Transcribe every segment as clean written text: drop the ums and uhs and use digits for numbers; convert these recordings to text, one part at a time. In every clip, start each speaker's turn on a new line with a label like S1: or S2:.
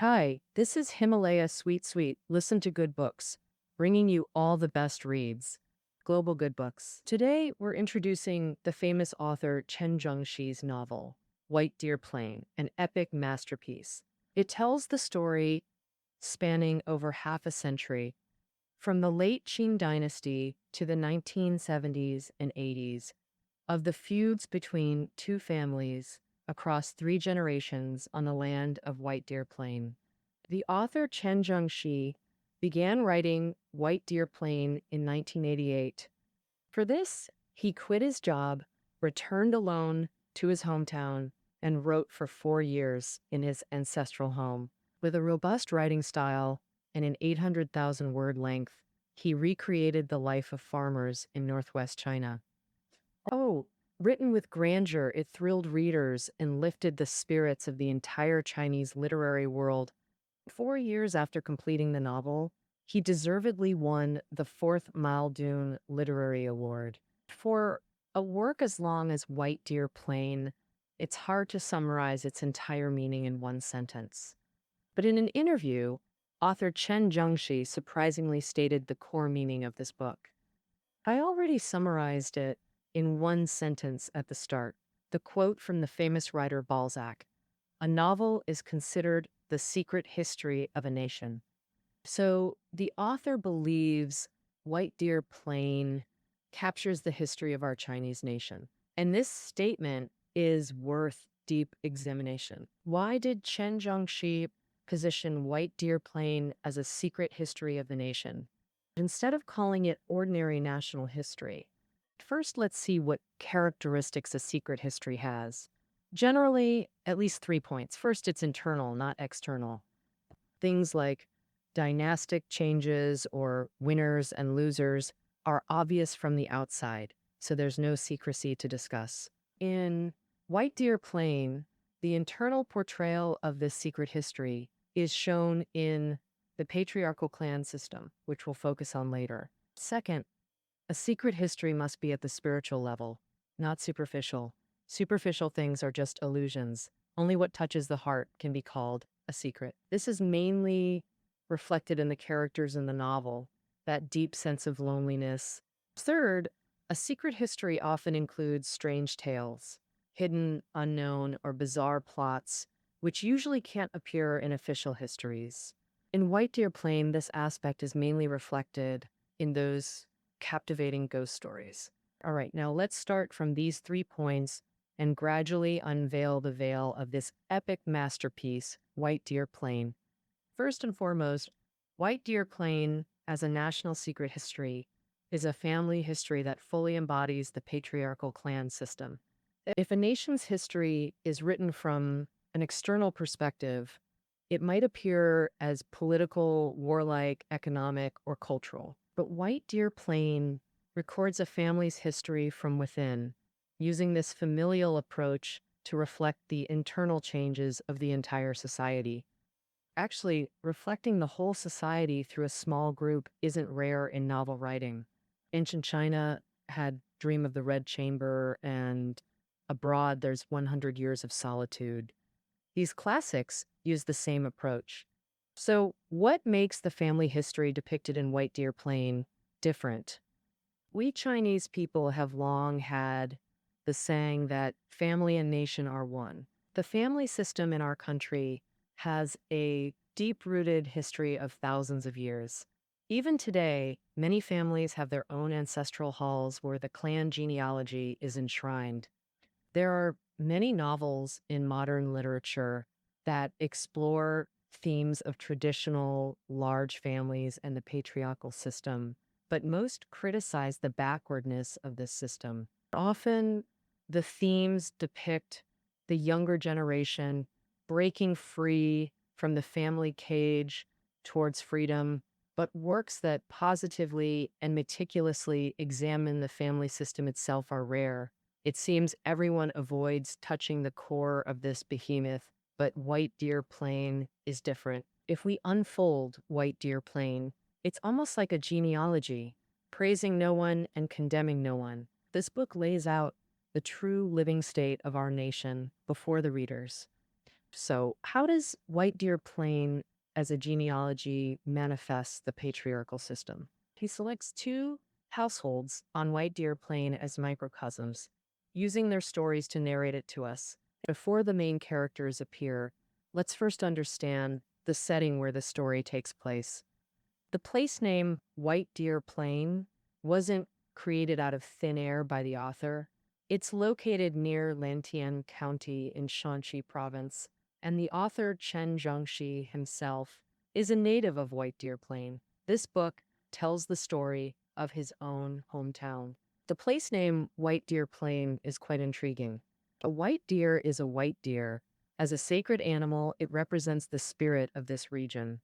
S1: Hi, this is Himalaya Sweet Sweet. Listen to good books, bringing you all the best reads. Global Good Books. Today, we're introducing the famous author Chen Zhongshi's novel, White Deer Plain, an epic masterpiece. It tells the story spanning over half a century, from the late Qing dynasty to the 1970s and 80s, of the feuds between two families across three generations on the land of White Deer Plain. The author Chen Zhongshi began writing White Deer Plain in 1988. For this, he quit his job, returned alone to his hometown, and wrote for 4 years in his ancestral home. With a robust writing style and an 800,000 word length, he recreated the life of farmers in northwest China. Oh, written with grandeur, it thrilled readers and lifted the spirits of the entire Chinese literary world. 4 years after completing the novel, he deservedly won the fourth Muldoon Literary Award. For a work as long as White Deer Plain, it's hard to summarize its entire meaning in one sentence. But in an interview, author Chen Zhongshi surprisingly stated the core meaning of this book. I already summarized it in one sentence at the start. The quote from the famous writer Balzac: "A novel is considered the secret history of a nation." So the author believes White Deer Plain captures the history of our Chinese nation. And this statement is worth deep examination. Why did Chen Zhongxi position White Deer Plain as a secret history of the nation, instead of calling it ordinary national history? First, let's see what characteristics a secret history has. Generally, at least 3 points. First, it's internal, not external. Things like dynastic changes or winners and losers are obvious from the outside, so there's no secrecy to discuss. In White Deer Plain, the internal portrayal of this secret history is shown in the patriarchal clan system, which we'll focus on later. Second, a secret history must be at the spiritual level, not superficial. Superficial things are just illusions. Only what touches the heart can be called a secret. This is mainly reflected in the characters in the novel, that deep sense of loneliness. Third, a secret history often includes strange tales, hidden, unknown, or bizarre plots, which usually can't appear in official histories. In White Deer Plain, this aspect is mainly reflected in those captivating ghost stories. All right, now let's start from these 3 points and gradually unveil the veil of this epic masterpiece, White Deer Plain. First and foremost, White Deer Plain, as a national secret history, is a family history that fully embodies the patriarchal clan system. If a nation's history is written from an external perspective, it might appear as political, warlike, economic, or cultural. But White Deer Plain records a family's history from within, using this familial approach to reflect the internal changes of the entire society. Actually, reflecting the whole society through a small group isn't rare in novel writing. Ancient China had Dream of the Red Chamber, and abroad there's 100 Years of Solitude. These classics use the same approach. So, what makes the family history depicted in White Deer Plain different? We Chinese people have long had the saying that family and nation are one. The family system in our country has a deep-rooted history of thousands of years. Even today, many families have their own ancestral halls where the clan genealogy is enshrined. There are many novels in modern literature that explore themes of traditional large families and the patriarchal system, but most criticize the backwardness of this system. Often, the themes depict the younger generation breaking free from the family cage towards freedom, but works that positively and meticulously examine the family system itself are rare. It seems everyone avoids touching the core of this behemoth, but White Deer Plain is different. If we unfold White Deer Plain, it's almost like a genealogy, praising no one and condemning no one. This book lays out the true living state of our nation before the readers. So, how does White Deer Plain as a genealogy manifest the patriarchal system? He selects two households on White Deer Plain as microcosms, using their stories to narrate it to us. Before the main characters appear, let's first understand the setting where the story takes place. The place name White Deer Plain wasn't created out of thin air by the author. It's located near Lantian County in Shaanxi province, and the author Chen Zhongshi himself is a native of White Deer Plain. This book tells the story of his own hometown. The place name White Deer Plain is quite intriguing. A white deer is a white deer. As a sacred animal, it represents the spirit of this region.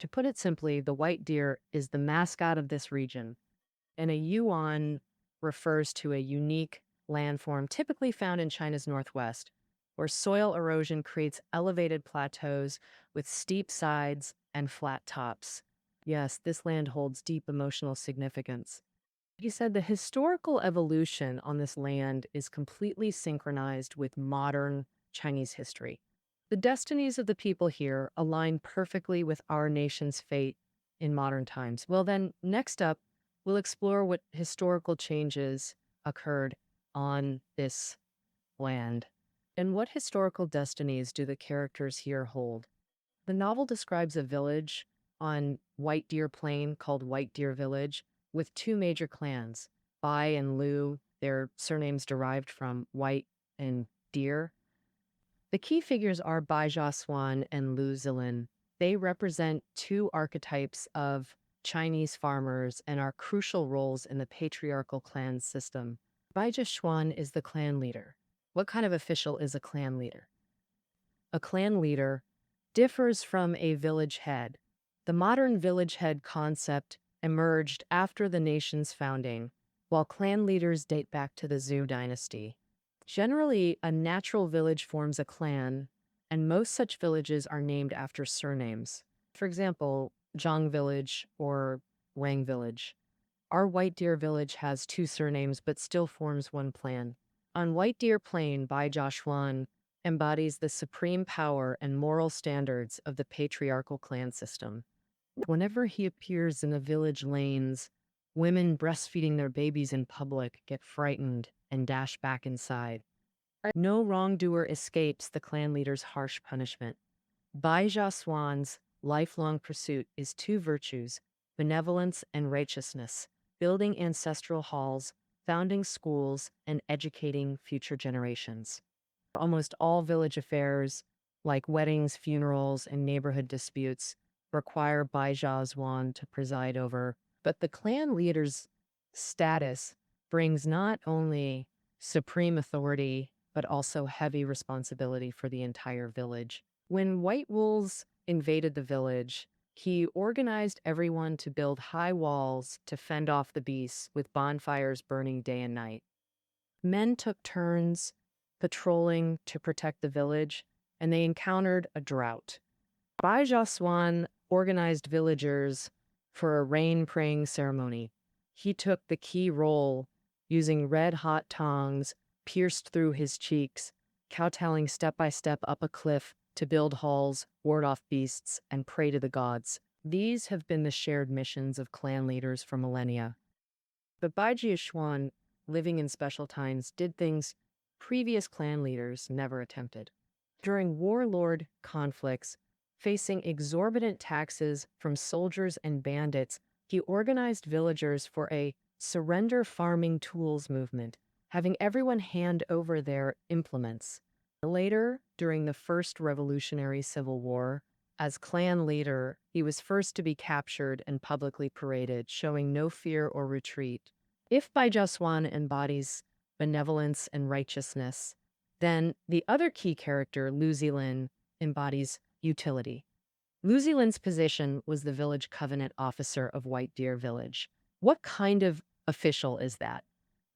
S1: To put it simply, the white deer is the mascot of this region, and a yuan refers to a unique landform typically found in China's northwest, where soil erosion creates elevated plateaus with steep sides and flat tops. Yes, this land holds deep emotional significance. He said the historical evolution on this land is completely synchronized with modern Chinese history. The destinies of the people here align perfectly with our nation's fate in modern times. Well, then, next up, we'll explore what historical changes occurred on this land and what historical destinies do the characters here hold. The novel describes a village on White Deer Plain called White Deer Village with two major clans, Bai and Lu, their surnames derived from white and deer. The key figures are Bai Jiaxuan and Zilin. They represent two archetypes of Chinese farmers and are crucial roles in the patriarchal clan system. Bai Jiaxuan is the clan leader. What kind of official is a clan leader? A clan leader differs from a village head. The modern village head concept emerged after the nation's founding, while clan leaders date back to the Zhou dynasty. Generally, a natural village forms a clan, and most such villages are named after surnames. For example, Zhang Village or Wang Village. Our White Deer Village has two surnames but still forms one clan. On White Deer Plain, Bai Jiaxuan embodies the supreme power and moral standards of the patriarchal clan system. Whenever he appears in the village lanes, women breastfeeding their babies in public get frightened and dash back inside. No wrongdoer escapes the clan leader's harsh punishment. Bai Jiaxuan's lifelong pursuit is two virtues, benevolence and righteousness, building ancestral halls, founding schools, and educating future generations. Almost all village affairs, like weddings, funerals, and neighborhood disputes, require Bai Jiaxuan to preside over. But the clan leader's status brings not only supreme authority, but also heavy responsibility for the entire village. When white wolves invaded the village, he organized everyone to build high walls to fend off the beasts with bonfires burning day and night. Men took turns patrolling to protect the village, and they encountered a drought. Bai Jiaxuan organized villagers for a rain-praying ceremony. He took the key role, using red-hot tongs pierced through his cheeks, kowtowing step by step up a cliff to build halls, ward off beasts, and pray to the gods. These have been the shared missions of clan leaders for millennia. But Bai Jiaxuan, living in special times, did things previous clan leaders never attempted. During warlord conflicts, facing exorbitant taxes from soldiers and bandits, he organized villagers for a surrender farming tools movement, having everyone hand over their implements. Later, during the First Revolutionary Civil War, as clan leader, he was first to be captured and publicly paraded, showing no fear or retreat. If Bai Jiaxuan embodies benevolence and righteousness, then the other key character, Zilin, embodies utility. Zilin's position was the village covenant officer of White Deer Village. What kind of official is that?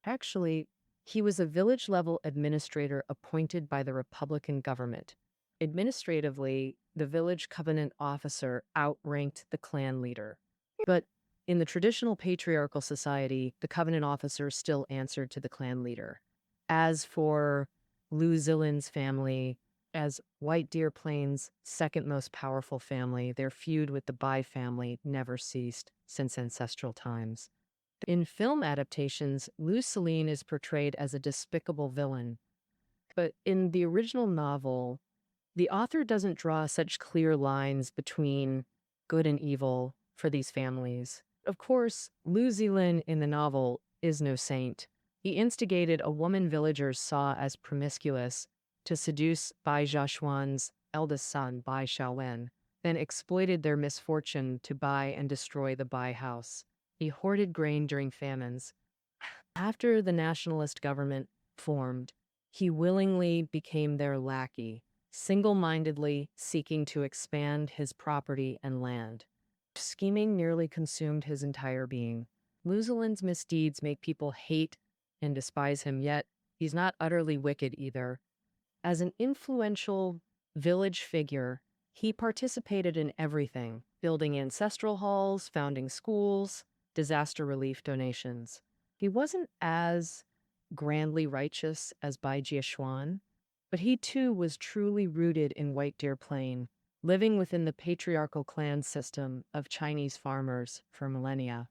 S1: Actually, he was a village-level administrator appointed by the Republican government. Administratively, the village covenant officer outranked the clan leader. But in the traditional patriarchal society, the covenant officer still answered to the clan leader. As for Zilin's family, As White Deer Plains' second most powerful family, their feud with the Bai family never ceased since ancestral times. In film adaptations, Zilin is portrayed as a despicable villain, but in the original novel, the author doesn't draw such clear lines between good and evil for these families. Of course, Zilin in the novel is no saint. He instigated a woman villagers saw as promiscuous to seduce Bai Jiaxuan's eldest son, Bai Jiaxuan, then exploited their misfortune to buy and destroy the Bai house. He hoarded grain during famines. After the nationalist government formed, he willingly became their lackey, single-mindedly seeking to expand his property and land. Scheming nearly consumed his entire being. Zilin's misdeeds make people hate and despise him, yet he's not utterly wicked either. As an influential village figure, he participated in everything, building ancestral halls, founding schools, disaster relief donations. He wasn't as grandly righteous as Bai Jiaxuan, but he too was truly rooted in White Deer Plain, living within the patriarchal clan system of Chinese farmers for millennia.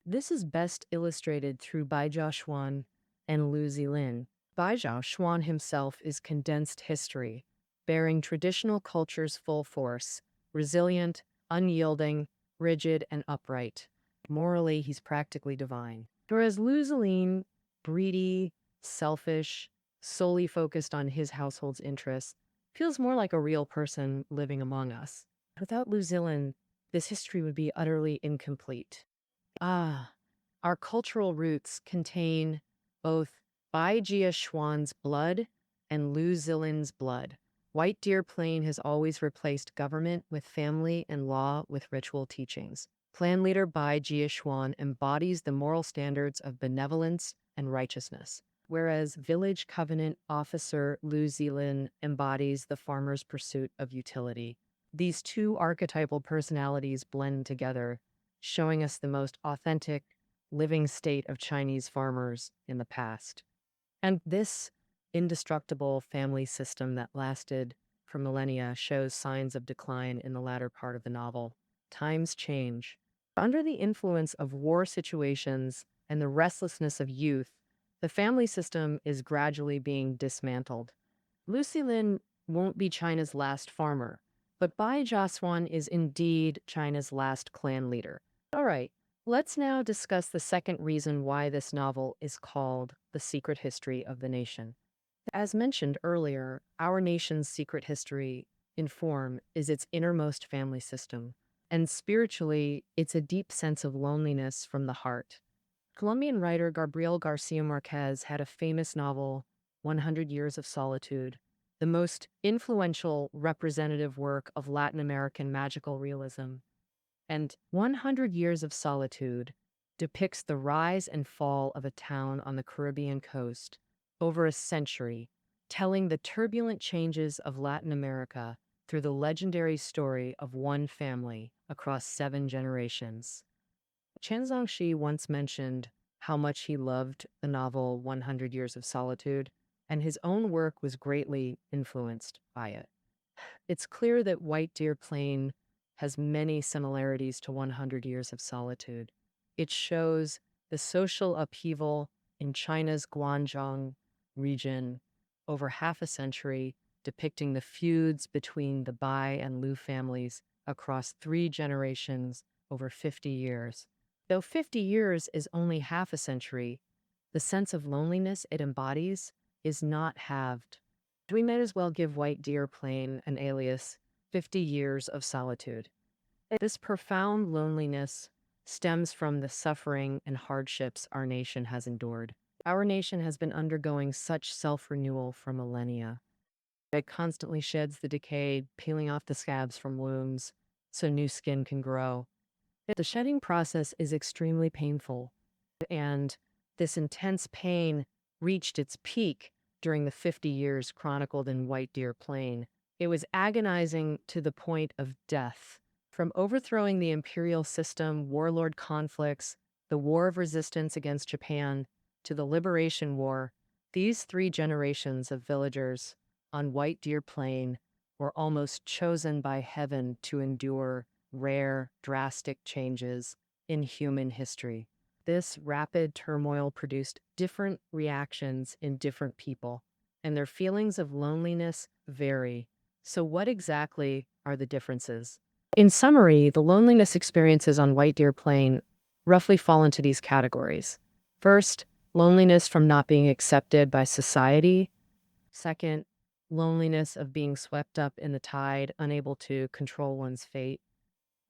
S1: This is best illustrated through Bai Jiaxuan and Zilin. Bai Jiaxuan himself is condensed history, bearing traditional culture's full force, resilient, unyielding, rigid, and upright. Morally, he's practically divine. Whereas Zilin, greedy, selfish, solely focused on his household's interests, feels more like a real person living among us. Without Zilin, this history would be utterly incomplete. Our cultural roots contain both Bai Jiaxuan's blood and Zilin's blood. White Deer Plain has always replaced government with family and law with ritual teachings. Clan leader Bai Jiaxuan embodies the moral standards of benevolence and righteousness, whereas village covenant officer Zilin embodies the farmer's pursuit of utility. These two archetypal personalities blend together, showing us the most authentic, living state of Chinese farmers in the past. And this indestructible family system that lasted for millennia shows signs of decline in the latter part of the novel. Times change. Under the influence of war situations and the restlessness of youth, the family system is gradually being dismantled. Zilin won't be China's last farmer, but Bai Jiaxuan is indeed China's last clan leader. All right, let's now discuss the second reason why this novel is called The Secret History of the Nation. As mentioned earlier, our nation's secret history in form is its innermost family system, and spiritually, it's a deep sense of loneliness from the heart. Colombian writer Gabriel Garcia Marquez had a famous novel, 100 Years of Solitude, the most influential representative work of Latin American magical realism. And 100 Years of Solitude depicts the rise and fall of a town on the Caribbean coast over a century, telling the turbulent changes of Latin America through the legendary story of one family across 7 generations. Chen Zhongshi once mentioned how much he loved the novel 100 Years of Solitude, and his own work was greatly influenced by it. It's clear that White Deer Plain has many similarities to 100 Years of Solitude. It shows the social upheaval in China's Guangdong region over half a century, depicting the feuds between the Bai and Lu families across 3 generations over 50 years. Though 50 years is only half a century, the sense of loneliness it embodies is not halved. We might as well give White Deer Plain an alias, 50 Years of Solitude. This profound loneliness stems from the suffering and hardships our nation has endured. Our nation has been undergoing such self-renewal for millennia. It constantly sheds the decay, peeling off the scabs from wounds so new skin can grow. The shedding process is extremely painful, and this intense pain reached its peak during the 50 years chronicled in White Deer Plain. It was agonizing to the point of death. From overthrowing the imperial system, warlord conflicts, the war of resistance against Japan, to the Liberation War, these 3 generations of villagers on White Deer Plain were almost chosen by heaven to endure rare, drastic changes in human history. This rapid turmoil produced different reactions in different people, and their feelings of loneliness vary. So, what exactly are the differences? In summary, the loneliness experiences on White Deer Plain roughly fall into these categories. First, loneliness from not being accepted by society. Second, loneliness of being swept up in the tide, unable to control one's fate.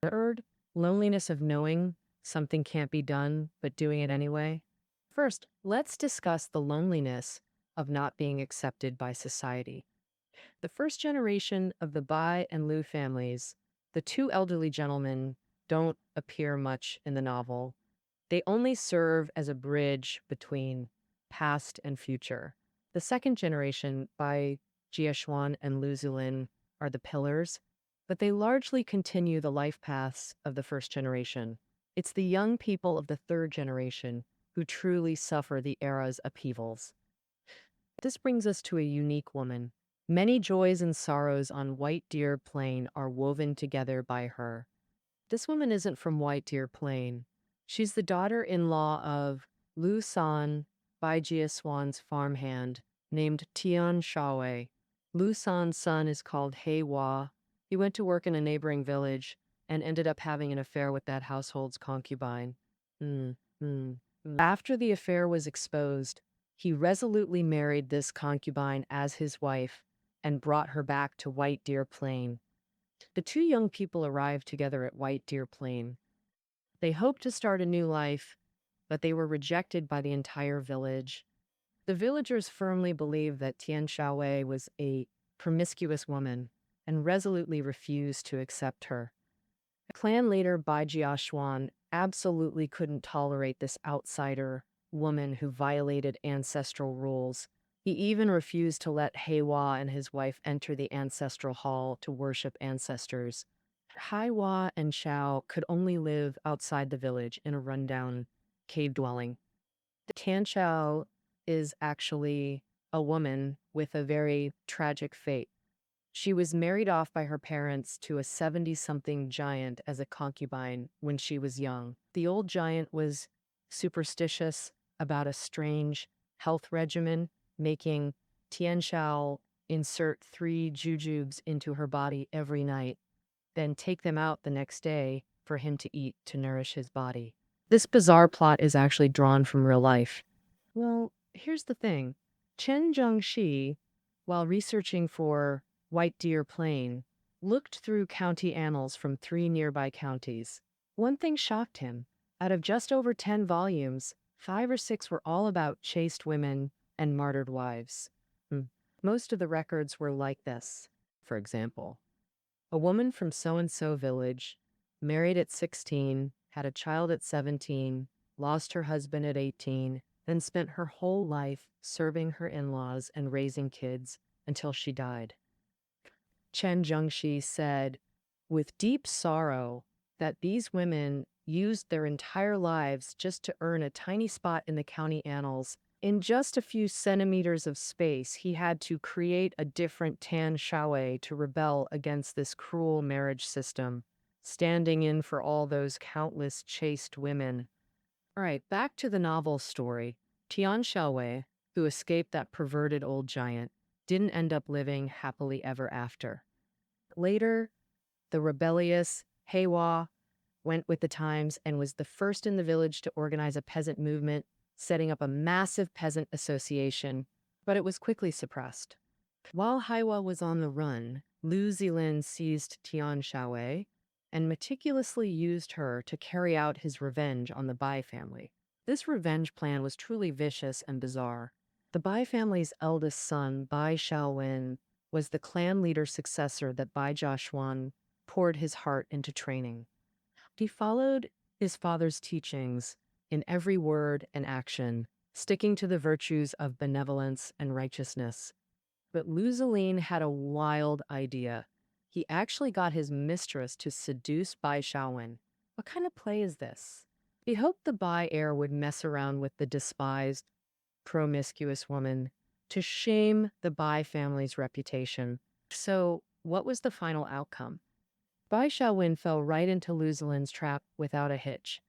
S1: Third, loneliness of knowing something can't be done, but doing it anyway. First, let's discuss the loneliness of not being accepted by society. The first generation of the Bai and Liu families, the two elderly gentlemen, don't appear much in the novel. They only serve as a bridge between past and future. The second generation, Bai Jiaxuan and Zilin, are the pillars, but they largely continue the life paths of the first generation. It's the young people of the third generation who truly suffer the era's upheavals. This brings us to a unique woman. Many joys and sorrows on White Deer Plain are woven together by her. This woman isn't from White Deer Plain. She's the daughter-in-law of Lu San, Bai Jiaxuan's farmhand, named Tian Shaowei. Lu San's son is called Heiwa. He went to work in a neighboring village and ended up having an affair with that household's concubine. Hmm. Hmm. After the affair was exposed, he resolutely married this concubine as his wife and brought her back to White Deer Plain. The two young people arrived together at White Deer Plain. They hoped to start a new life, but they were rejected by the entire village. The villagers firmly believed that Tian Shaowei was a promiscuous woman and resolutely refused to accept her. Clan leader Bai Jiaxuan absolutely couldn't tolerate this outsider woman who violated ancestral rules. He even refused to let Heiwa and his wife enter the ancestral hall to worship ancestors. Heiwa and Shao could only live outside the village in a rundown cave dwelling. Tian Shao is actually a woman with a very tragic fate. She was married off by her parents to a 70-something giant as a concubine when she was young. The old giant was superstitious about a strange health regimen, making Tian Shao insert 3 jujubes into her body every night, then take them out the next day for him to eat to nourish his body. This bizarre plot is actually drawn from real life. Well, here's the thing. Chen Zhongshi, while researching for White Deer Plain, looked through county annals from 3 nearby counties. One thing shocked him. Out of just over 10 volumes, 5 or 6 were all about chaste women and martyred wives. Most of the records were like this. For example, a woman from so-and-so village, married at 16, had a child at 17, lost her husband at 18, then spent her whole life serving her in-laws and raising kids until she died. Chen Zhongshi said, with deep sorrow, that these women used their entire lives just to earn a tiny spot in the county annals. In just a few centimeters of space, he had to create a different Tan Shaowei to rebel against this cruel marriage system, standing in for all those countless chaste women. All right, back to the novel story. Tian Shaowei, who escaped that perverted old giant, didn't end up living happily ever after. Later, the rebellious Heiwa went with the times and was the first in the village to organize a peasant movement, setting up a massive peasant association, but it was quickly suppressed. While Heiwa was on the run, Lu Zilin seized Tian Shaowei and meticulously used her to carry out his revenge on the Bai family. This revenge plan was truly vicious and bizarre. The Bai family's eldest son, Bai Shaowen, was the clan leader's successor that Bai Jiaxuan poured his heart into training. He followed his father's teachings in every word and action, sticking to the virtues of benevolence and righteousness. But Lu Zilin had a wild idea. He actually got his mistress to seduce Bai Shaowen. What kind of play is this? He hoped the Bai heir would mess around with the despised, promiscuous woman, to shame the Bai family's reputation. So, what was the final outcome? Bai Jiaxuan fell right into Zilin's trap without a hitch.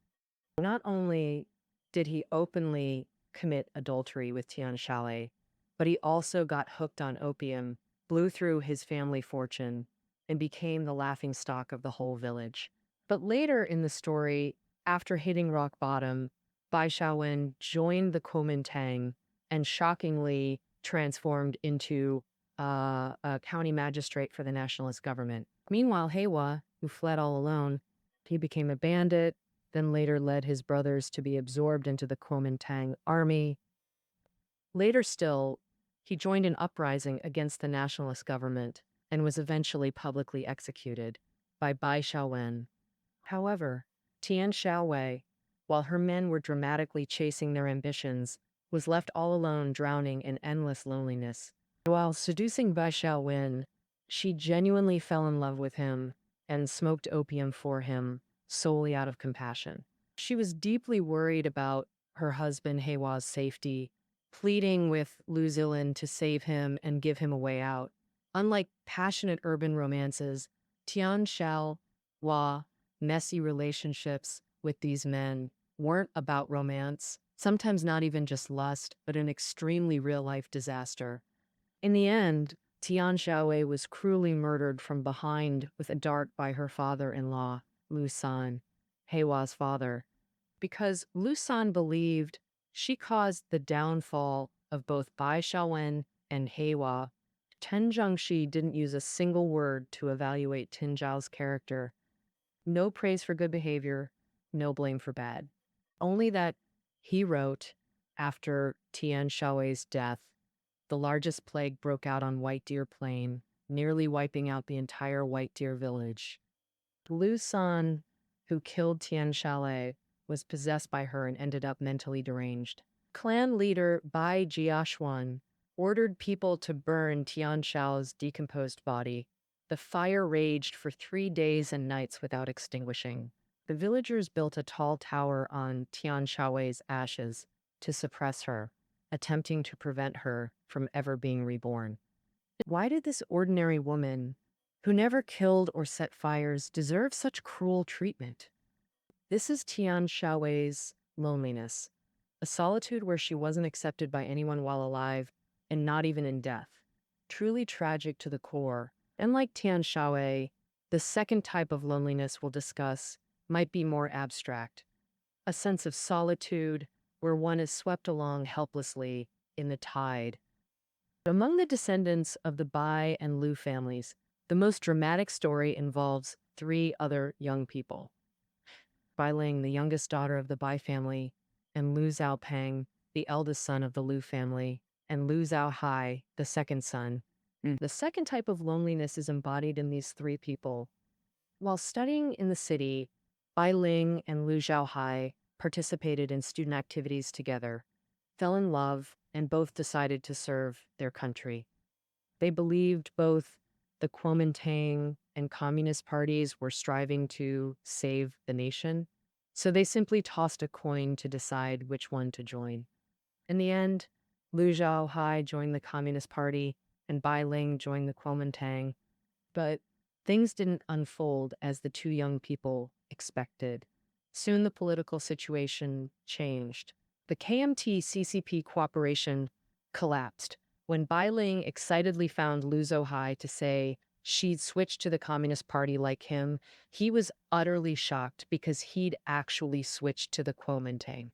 S1: Not only did he openly commit adultery with Tian Shalai, but he also got hooked on opium, blew through his family fortune, and became the laughingstock of the whole village. But later in the story, after hitting rock bottom, Bai Jiaxuan joined the Kuomintang and shockingly transformed into a county magistrate for the nationalist government. Meanwhile, Heiwa, who fled all alone, he became a bandit, then later led his brothers to be absorbed into the Kuomintang army. Later still, he joined an uprising against the nationalist government and was eventually publicly executed by Bai Jiaxuan. However, Tian Shaowei, while her men were dramatically chasing their ambitions, was left all alone, drowning in endless loneliness. While seducing Bai Jiaxuan, she genuinely fell in love with him and smoked opium for him solely out of compassion. She was deeply worried about her husband Heiwa's safety, pleading with Zilin to save him and give him a way out. Unlike passionate urban romances, Tian Shaohua messy relationships with these men weren't about romance, sometimes not even just lust, but an extremely real-life disaster. In the end, Tian Shaowei was cruelly murdered from behind with a dart by her father-in-law, Lu San, Heiwa's father, because Lu San believed she caused the downfall of both Bai Jiaxuan and Heiwa. Chen Zhongshi didn't use a single word to evaluate Tin Zhao's character. No praise for good behavior, no blame for bad. Only that he wrote, after Tian Shaowei's death, the largest plague broke out on White Deer Plain, nearly wiping out the entire White Deer village. Lu San, who killed Tian Shalai, was possessed by her and ended up mentally deranged. Clan leader Bai Jiaxuan ordered people to burn Tian Shao's decomposed body. The fire raged for 3 days and nights without extinguishing. The villagers built a tall tower on Tian Shaowei's ashes to suppress her, attempting to prevent her from ever being reborn. Why did this ordinary woman, who never killed or set fires, deserve such cruel treatment? This is Tian Shaowei's loneliness, a solitude where she wasn't accepted by anyone while alive, and not even in death. Truly tragic to the core. And like Tian Shaowei, the second type of loneliness we'll discuss might be more abstract. A sense of solitude where one is swept along helplessly in the tide. Among the descendants of the Bai and Lu families, the most dramatic story involves 3 other young people. Bai Ling, the youngest daughter of the Bai family, and Lu Zhaopeng, the eldest son of the Lu family, and Lu Zhaohai, the second son. The second type of loneliness is embodied in these 3 people. While studying in the city, Bai Ling and Lu Zhaohai participated in student activities together, fell in love, and both decided to serve their country. They believed both the Kuomintang and communist parties were striving to save the nation, so they simply tossed a coin to decide which one to join. In the end, Lu Zhaohai joined the Communist Party and Bai Ling joined the Kuomintang, but things didn't unfold as the 2 young people expected. Soon the political situation changed. The KMT-CCP cooperation collapsed when Bai Ling excitedly found Lu Zhaohai to say she'd switched to the Communist Party like him. He was utterly shocked because he'd actually switched to the Kuomintang.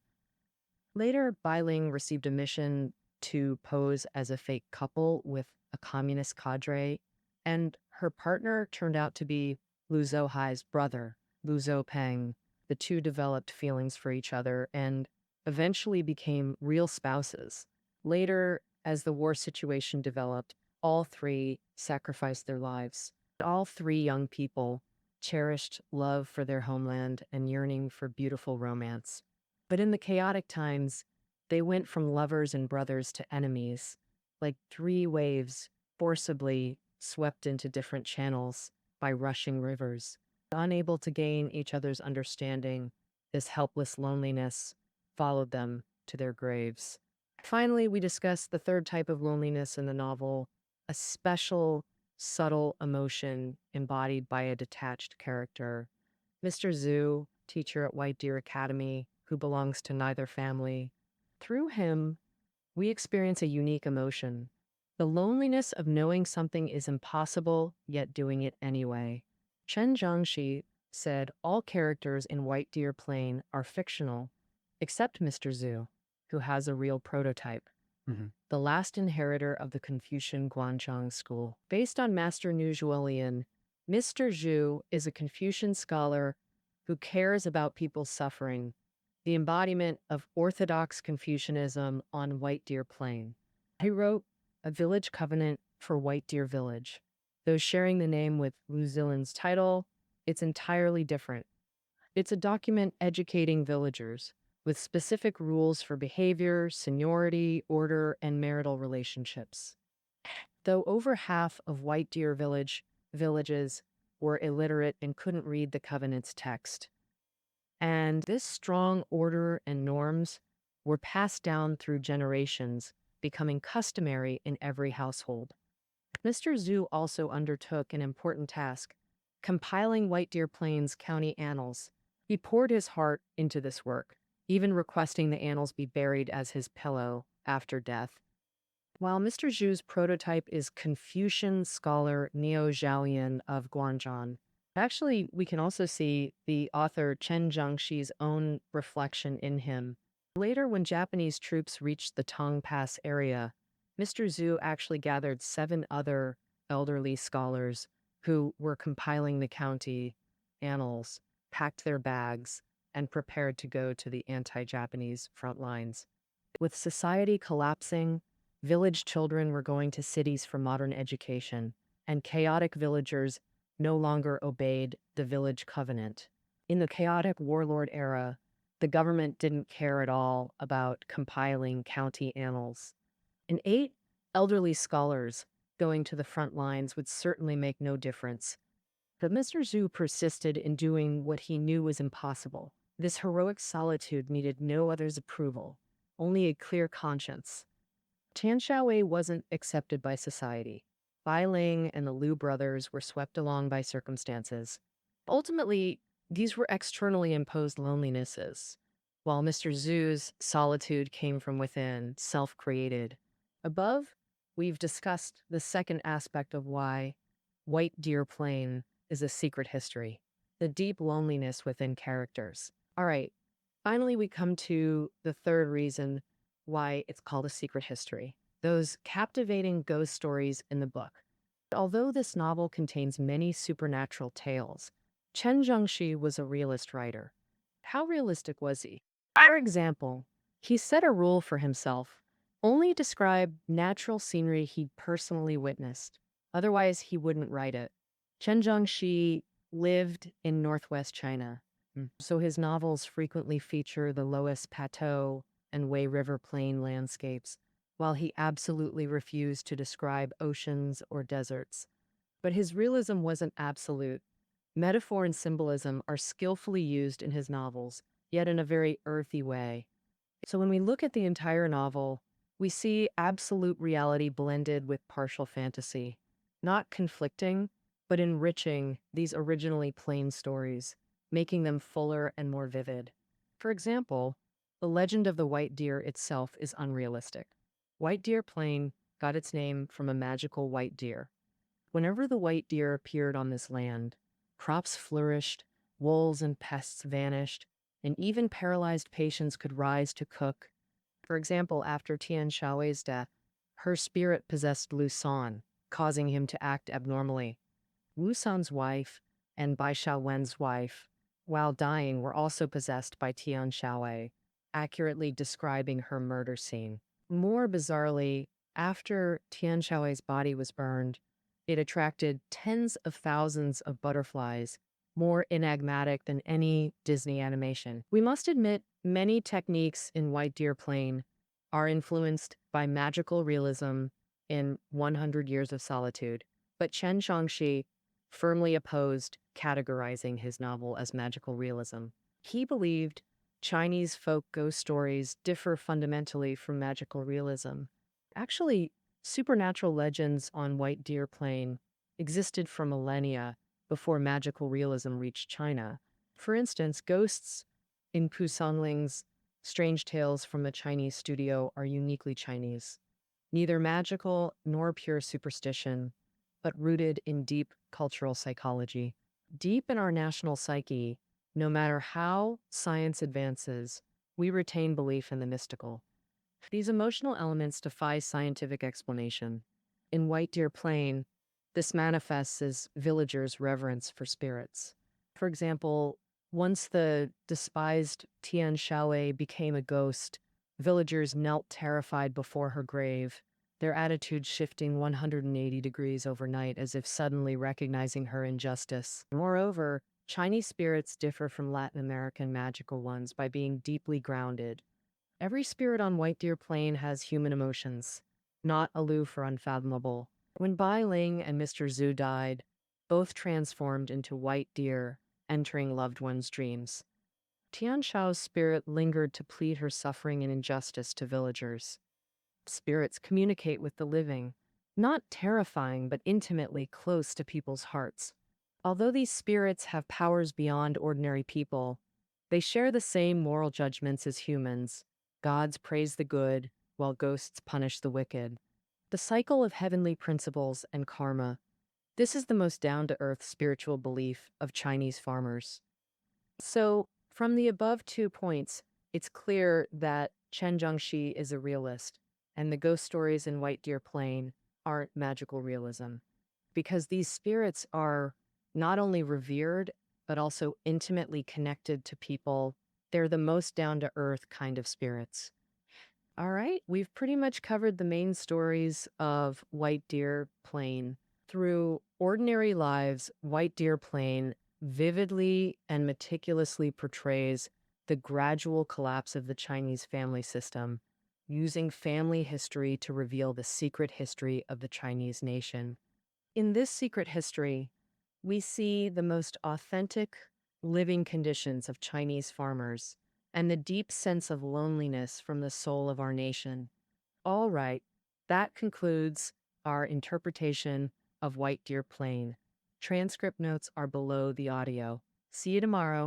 S1: Later, Bai Ling received a mission to pose as a fake couple with a communist cadre, and her partner turned out to be Lu Zhaohai's brother, Lu Zhaopeng. The 2 developed feelings for each other and eventually became real spouses. Later, as the war situation developed, all 3 sacrificed their lives. All 3 young people cherished love for their homeland and yearning for beautiful romance. But in the chaotic times, they went from lovers and brothers to enemies, like 3 waves forcibly swept into different channels by rushing rivers. Unable to gain each other's understanding, this helpless loneliness followed them to their graves. Finally, we discuss the third type of loneliness in the novel, a special, subtle emotion embodied by a detached character. Mr. Zhu, teacher at White Deer Academy, who belongs to neither family. Through him, we experience a unique emotion, the loneliness of knowing something is impossible, yet doing it anyway. Chen Zhongshi said all characters in White Deer Plain are fictional, except Mr. Zhu, who has a real prototype. The last inheritor of the Confucian Guanzhong school. Based on Master Nu Zhuolian, Mr. Zhu is a Confucian scholar who cares about people's suffering, the embodiment of orthodox Confucianism on White Deer Plain. He wrote A Village Covenant for White Deer Village. Though sharing the name with Zilin's title, it's entirely different. It's a document educating villagers with specific rules for behavior, seniority, order, and marital relationships. Though over half of White Deer villages were illiterate and couldn't read the covenant's text. And this strong order and norms were passed down through generations, becoming customary in every household. Mr. Zhu also undertook an important task, compiling White Deer Plains County annals. He poured his heart into this work, even requesting the annals be buried as his pillow after death. While Mr. Zhu's prototype is Confucian scholar Neo Zhaolian of Guanzhong, actually, we can also see the author Chen Zhongshi's own reflection in him. Later, when Japanese troops reached the Tong Pass area, Mr. Zhu actually gathered 7 other elderly scholars who were compiling the county annals, packed their bags, and prepared to go to the anti-Japanese front lines. With society collapsing, village children were going to cities for modern education, and chaotic villagers no longer obeyed the village covenant. In the chaotic warlord era, the government didn't care at all about compiling county annals. And 8 elderly scholars going to the front lines would certainly make no difference. But Mr. Zhu persisted in doing what he knew was impossible. This heroic solitude needed no other's approval, only a clear conscience. Tian Shaowei wasn't accepted by society. Bai Ling and the Liu brothers were swept along by circumstances. Ultimately, these were externally imposed lonelinesses, while Mr. Zhu's solitude came from within, self-created. Above, we've discussed the second aspect of why White Deer Plain is a secret history, the deep loneliness within characters. All right, finally we come to the third reason why it's called a secret history, those captivating ghost stories in the book. Although this novel contains many supernatural tales, Chen Zhongshi was a realist writer. How realistic was he? For example, he set a rule for himself: only describe natural scenery he'd personally witnessed. Otherwise, he wouldn't write it. Chen Zhongshi lived in northwest China, so his novels frequently feature the Loess Plateau and Wei River Plain landscapes, while he absolutely refused to describe oceans or deserts. But his realism wasn't absolute. Metaphor and symbolism are skillfully used in his novels, yet in a very earthy way. So when we look at the entire novel, we see absolute reality blended with partial fantasy, not conflicting, but enriching these originally plain stories, making them fuller and more vivid. For example, the legend of the white deer itself is unrealistic. White Deer Plain got its name from a magical white deer. Whenever the white deer appeared on this land, crops flourished, wolves and pests vanished, and even paralyzed patients could rise to cook. For example, after Tian Shaowei's death, her spirit possessed Lu San, causing him to act abnormally. Wu San's wife and Bai Jiaxuan's wife, while dying, were also possessed by Tian Shaowei, accurately describing her murder scene. More bizarrely, after Tian Shaowei's body was burned, it attracted tens of thousands of butterflies, more enigmatic than any Disney animation. We must admit, many techniques in White Deer Plain are influenced by magical realism in 100 Years of Solitude, but Chen Zhongshi firmly opposed categorizing his novel as magical realism. He believed Chinese folk ghost stories differ fundamentally from magical realism. Actually, supernatural legends on White Deer Plain existed for millennia before magical realism reached China. For instance, ghosts in Pusanling's strange tales from a Chinese studio are uniquely Chinese, neither magical nor pure superstition, but rooted in deep cultural psychology. Deep in our national psyche, no matter how science advances, we retain belief in the mystical. These emotional elements defy scientific explanation. In White Deer Plain, this manifests as villagers' reverence for spirits. For example, once the despised Tian Shaowei became a ghost, villagers knelt terrified before her grave, their attitudes shifting 180 degrees overnight as if suddenly recognizing her injustice. Moreover, Chinese spirits differ from Latin American magical ones by being deeply grounded. Every spirit on White Deer Plain has human emotions, not aloof or unfathomable. When Bai Ling and Mr. Zhu died, both transformed into white deer, entering loved ones' dreams. Tian Shao's spirit lingered to plead her suffering and injustice to villagers. Spirits communicate with the living, not terrifying but intimately close to people's hearts. Although these spirits have powers beyond ordinary people, they share the same moral judgments as humans. Gods praise the good, while ghosts punish the wicked. The cycle of heavenly principles and karma. This is the most down-to-earth spiritual belief of Chinese farmers. So, from the above 2 points, it's clear that Chen Zhongshi is a realist, and the ghost stories in White Deer Plain aren't magical realism, because these spirits are not only revered, but also intimately connected to people. They're the most down-to-earth kind of spirits. All right, we've pretty much covered the main stories of White Deer Plain. Through ordinary lives, White Deer Plain vividly and meticulously portrays the gradual collapse of the Chinese family system, using family history to reveal the secret history of the Chinese nation. In this secret history, we see the most authentic living conditions of Chinese farmers and the deep sense of loneliness from the soul of our nation. All right, that concludes our interpretation of White Deer Plain. Transcript notes are below the audio. See you tomorrow.